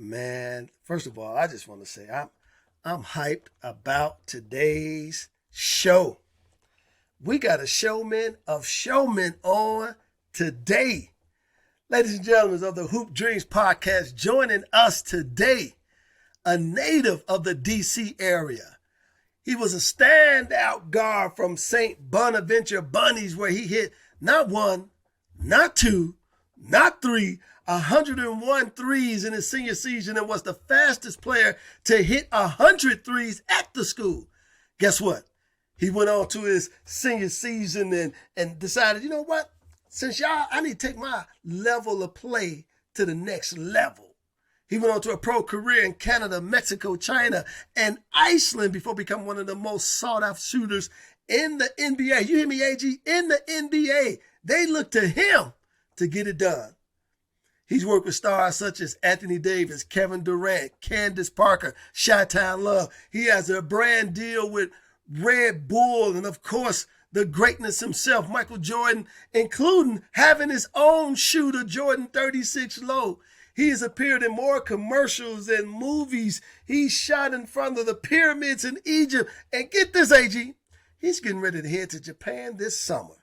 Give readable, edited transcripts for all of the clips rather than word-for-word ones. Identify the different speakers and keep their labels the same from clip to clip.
Speaker 1: Man, first of all, I just want to say I'm hyped about today's show. We got a showman of showmen on today. Ladies and gentlemen of the Hoop Dreams podcast, joining us today, a native of the DC area. He was a standout guard from St. Bonaventure Bunnies, where he hit not one, not two, not three, 101 threes in his senior season, and was the fastest player to hit 100 threes at the school. Guess what? He went on to his senior season and decided, you know what? Since I need to take my level of play to the next level. He went on to a pro career in Canada, Mexico, China, and Iceland before becoming one of the most sought-after shooters in the NBA. You hear me, AG? In the NBA. They look to him to get it done. He's worked with stars such as Anthony Davis, Kevin Durant, Candace Parker, Chi-Town Love. He has a brand deal with Red Bull, and of course, the greatness himself, Michael Jordan, including having his own shooter, Jordan 36 Low. He has appeared in more commercials and movies. He's shot in front of the pyramids in Egypt. And get this, AG, he's getting ready to head to Japan this summer.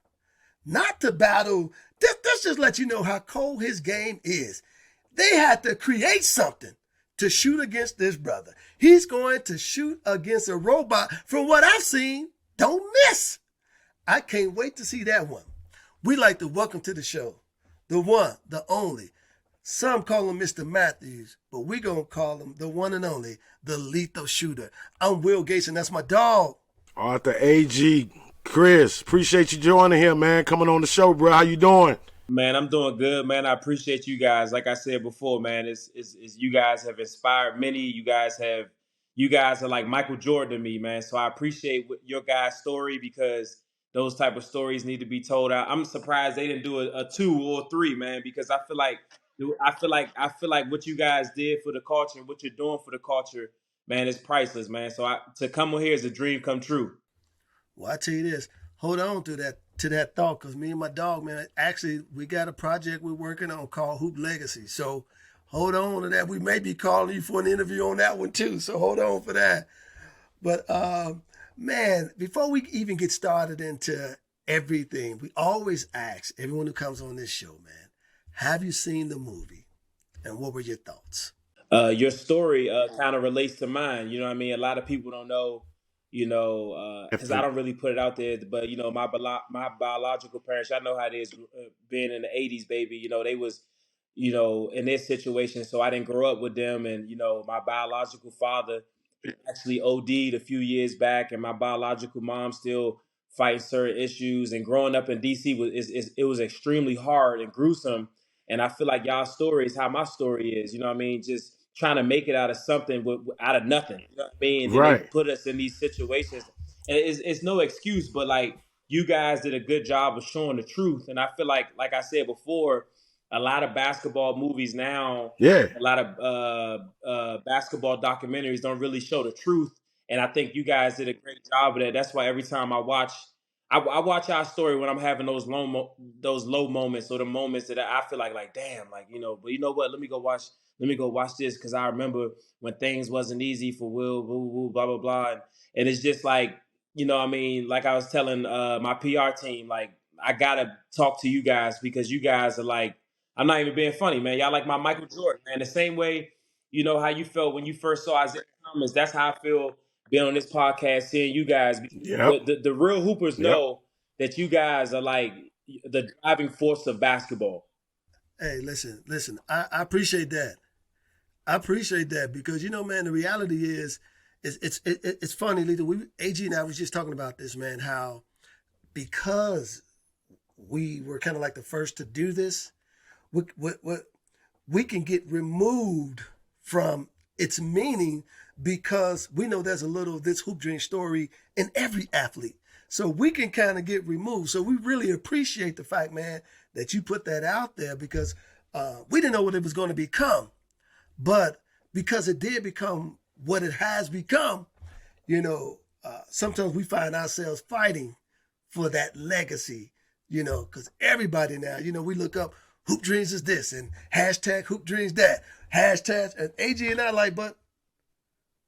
Speaker 1: Not to battle. This just let you know how cold his game is. They had to create something to shoot against this brother. He's going to shoot against a robot. From what I've seen, don't miss. I can't wait to see that one. We'd like to welcome to the show the one, the only. Some call him Mr. Matthews, but we're going to call him the one and only, the lethal shooter. I'm Will Gates, and that's my dog.
Speaker 2: Arthur A.G. Chris, appreciate you joining here, man. Coming on the show, bro. How you doing?
Speaker 3: Man, I'm doing good, man. I appreciate you guys. Like I said before, man, it's you guys have inspired many. You guys are like Michael Jordan to me, man. So I appreciate your guys' story because those type of stories need to be told out. I'm surprised they didn't do a 2 or 3, man, because I feel like what you guys did for the culture and what you're doing for the culture, man, is priceless, man. So to come on here is a dream come true.
Speaker 1: Well, I tell you this, hold on to that thought, because me and my dog, man, actually, we got a project we're working on called Hoop Legacy. So hold on to that. We may be calling you for an interview on that one too. So hold on for that. But man, before we even get started into everything, we always ask everyone who comes on this show, man, have you seen the movie? And what were your thoughts?
Speaker 3: Your story kind of relates to mine. You know what I mean? A lot of people don't know, because I don't really put it out there. But, my biological parents, I know how it is being in the 80s, baby. They was, in this situation. So I didn't grow up with them. And, my biological father actually OD'd a few years back. And my biological mom still fighting certain issues. And growing up in D.C. it was extremely hard and gruesome. And I feel like y'all's story is how my story is. You know what I mean? Just trying to make it out of something out of nothing. You know what I mean? And they
Speaker 2: Right.
Speaker 3: put us in these situations. And it's no excuse, but like you guys did a good job of showing the truth. And I feel like I said before, a lot of basketball movies now,
Speaker 2: Yeah.
Speaker 3: a lot of basketball documentaries don't really show the truth. And I think you guys did a great job of that. That's why every time I watch our story when I'm having those low moments or the moments that I feel like damn, but you know what? Let me go watch this because I remember when things wasn't easy for Will, woo, woo, blah blah blah, and it's just like what I mean. Like I was telling my PR team, like I gotta talk to you guys because you guys are like, I'm not even being funny, man. Y'all like my Michael Jordan, man. The same way how you felt when you first saw Isaiah Thomas. That's how I feel being on this podcast, seeing you guys.
Speaker 2: Yep.
Speaker 3: The real hoopers
Speaker 2: Yep.
Speaker 3: know that you guys are like the driving force of basketball.
Speaker 1: Hey, listen. I appreciate that. I appreciate that because man, the reality is, it's funny, Lita. AG and I was just talking about this, man. How because we were kind of like the first to do this, we can get removed from its meaning because we know there's a little of this hoop dream story in every athlete. So we can kind of get removed. So we really appreciate the fact, man, that you put that out there because we didn't know what it was going to become. But because it did become what it has become, sometimes we find ourselves fighting for that legacy, because everybody now, we look up Hoop Dreams is this and hashtag Hoop Dreams that. hashtags, and AG and I like, but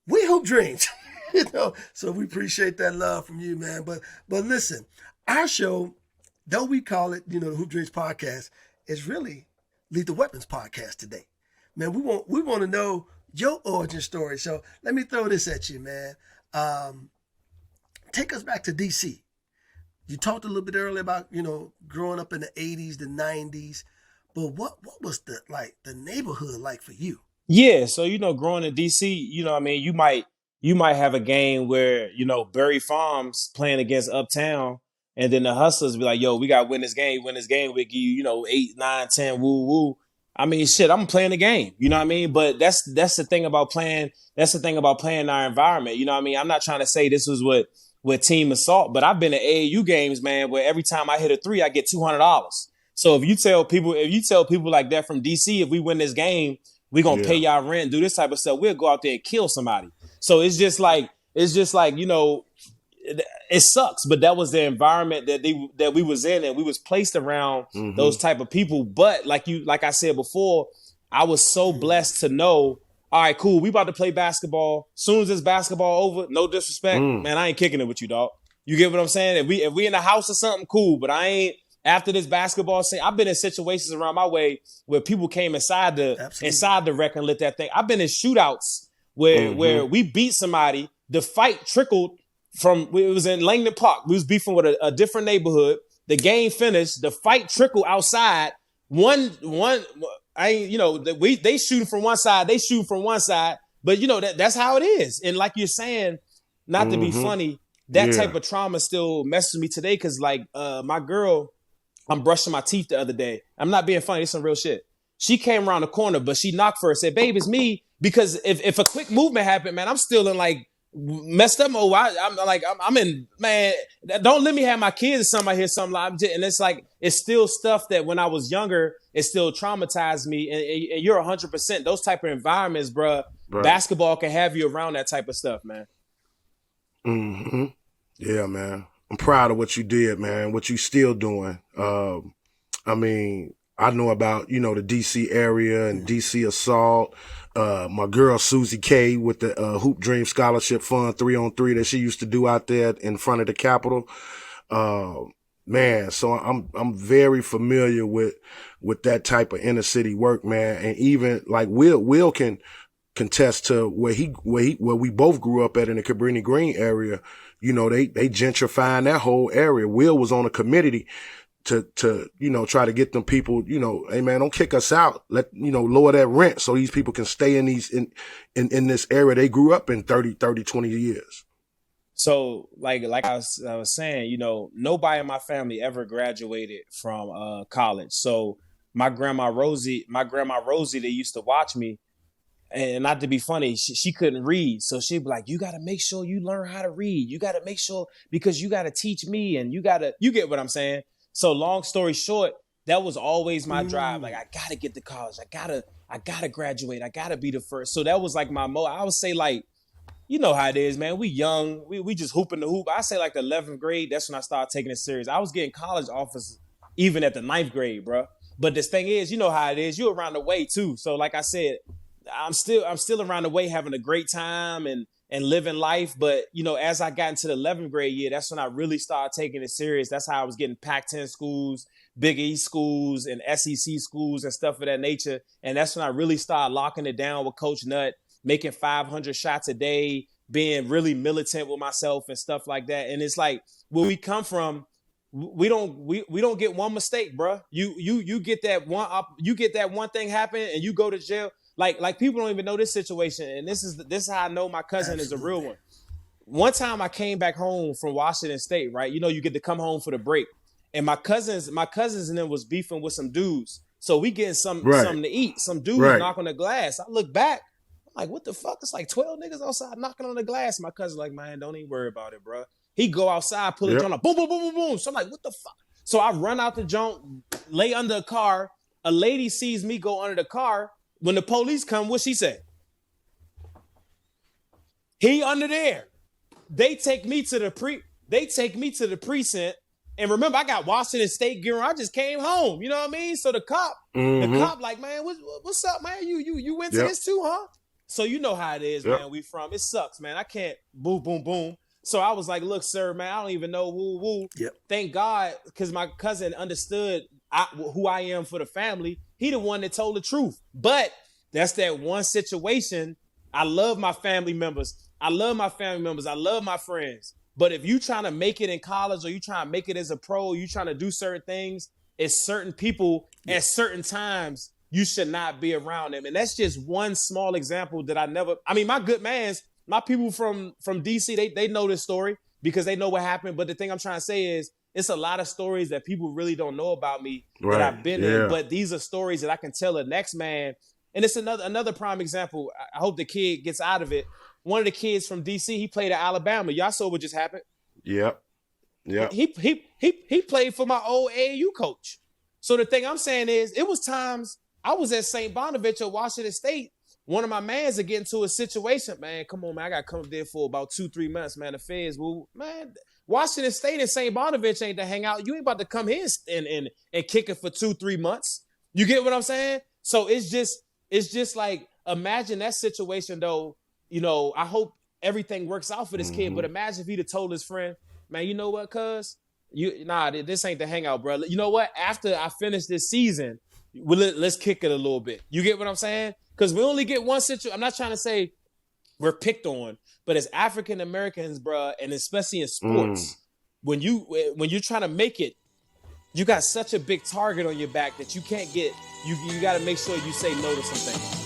Speaker 1: we hoop dreams. So we appreciate that love from you, man. But listen, our show, though we call it, the Hoop Dreams Podcast, is really Lethal Weapons Podcast today. Man, we want to know your origin story. So let me throw this at you, man. Take us back to DC. You talked a little bit earlier about, growing up in the 80s, the 90s. But what was the neighborhood like for you?
Speaker 3: Yeah, so growing in DC, you might have a game where, Berry Farms playing against Uptown, and then the hustlers be like, yo, we gotta win this game, we give you, 8, 9, 10, woo woo. I mean, shit, I'm playing the game, you know what I mean? But that's the thing about playing our environment, you know what I mean? I'm not trying to say this was with Team Assault, but I've been at AAU games, man, where every time I hit a three, I get $200. So if you tell people like that from DC, if we win this game, we're gonna pay y'all rent, do this type of stuff, we'll go out there and kill somebody. So it's just like, it sucks, but that was the environment that we was in, and we was placed around those type of people. But like I said before, I was so blessed to know, all right, cool, we about to play basketball. Soon as this basketball over, no disrespect, man, I ain't kicking it with you, dog. You get what I'm saying? If we in the house or something, cool, but I ain't after this basketball scene. I've been in situations around my way where people came inside the rec and lit that thing. I've been in shootouts where we beat somebody. The fight trickled from, it was in Langdon Park. We was beefing with a different neighborhood. The game finished. The fight trickled outside. They shooting from one side. They shoot from one side. But that's how it is. And like you're saying, not to be funny, that type of trauma still messes with me today. Cause my girl, I'm brushing my teeth the other day. I'm not being funny. It's some real shit. She came around the corner, but she knocked first. Said, babe, it's me. Because if a quick movement happened, man, I'm still in messed up mode. I'm in, man, don't let me have my kids or somebody hear something and it's still stuff that when I was younger, it still traumatized me. And you're 100%. Those type of environments, bruh, basketball can have you around that type of stuff, man.
Speaker 2: Mm-hmm. Yeah, man. I'm proud of what you did, man, what you still doing. I mean, I know about, the DC area and DC Assault. My girl, Susie K, with the Hoop Dream Scholarship Fund 3-on-3 that she used to do out there in front of the Capitol. Man, so I'm very familiar with that type of inner city work, man. And even Will can contest to where we both grew up at in the Cabrini Green area. They gentrifying that whole area. Will was on a committee to try to get them people, hey man, don't kick us out. Let, lower that rent so these people can stay in this area they grew up in 30, 20 years.
Speaker 3: So like I was saying, nobody in my family ever graduated from college. So my grandma Rosie, they used to watch me. And not to be funny, she couldn't read. So she'd be like, you got to make sure you learn how to read. You got to make sure, because you got to teach me, and you get what I'm saying? So long story short, that was always my drive. Like, I got to get to college. I got to graduate. I got to be the first. So that was like my I would say you know how it is, man. We young. We just hooping the hoop. I say the 11th grade, that's when I started taking it serious. I was getting college offers even at the 9th grade, bro. But this thing is, you know how it is. You're around the way too. So like I said, I'm still around the way having a great time and living life. But, as I got into the 11th grade year, that's when I really started taking it serious. That's how I was getting Pac-10 schools, Big East schools, and SEC schools and stuff of that nature. And that's when I really started locking it down with Coach Nutt, making 500 shots a day, being really militant with myself and stuff like that. And it's like, where we come from, we don't get one mistake, bro. You get that one thing happen and you go to jail. Like people don't even know this situation. And this is how I know my cousin is a real one. One time I came back home from Washington State, right? You get to come home for the break. And my cousins and them was beefing with some dudes. So we getting something to eat. Some dudes knock on the glass. I look back, I'm like, what the fuck? It's like 12 niggas outside knocking on the glass. My cousin's like, man, don't even worry about it, bro. He go outside, pull a joint up, boom, boom, boom, boom, boom. So I'm like, what the fuck? So I run out the joint, lay under a car. A lady sees me go under the car. When the police come, what she say? He under there. They take me to the precinct, And remember, I got Washington State gear on. I just came home. You know what I mean? So the cop like, man, what's up, man? You went to this too, huh? So you know how it is, man. We from, it sucks, man. I can't boom, boom, boom. So I was like, look, sir, man, I don't even know woo, woo.
Speaker 1: Yep.
Speaker 3: Thank God, because my cousin understood who I am for the family. He the one that told the truth. But that's that one situation. I love my family members. I love my friends. But if you trying to make it in college or you trying to make it as a pro, you trying to do certain things, it's certain people at certain times, you should not be around them. And that's just one small example that my good mans, my people from DC, they know this story because they know what happened. But the thing I'm trying to say is it's a lot of stories that people really don't know about me that I've been in. But these are stories that I can tell the next man. And it's another prime example. I hope the kid gets out of it. One of the kids from DC, he played at Alabama. Y'all saw what just happened.
Speaker 2: Yep.
Speaker 3: He played for my old AAU coach. So the thing I'm saying is, it was times I was at St. Bonaventure, Washington State. One of my mans to get into a situation, man. Come on, man. I got to come up there for about 2-3 months, man. The feds, man. Washington State and St. Bonaventure ain't to hang out. You ain't about to come here and kick it for 2-3 months. You get what I'm saying? So it's just like, imagine that situation though. You know, I hope everything works out for this kid. But imagine if he'd have told his friend, man, you know what, cuz? This ain't the hangout, bro. You know what? After I finish this season, let's kick it a little bit. You get what I'm saying? Because we only get one situation. I'm not trying to say we're picked on, but as African Americans, bro, and especially in sports, when you're trying to make it, you got such a big target on your back that you can't get. You got to make sure you say no to some things.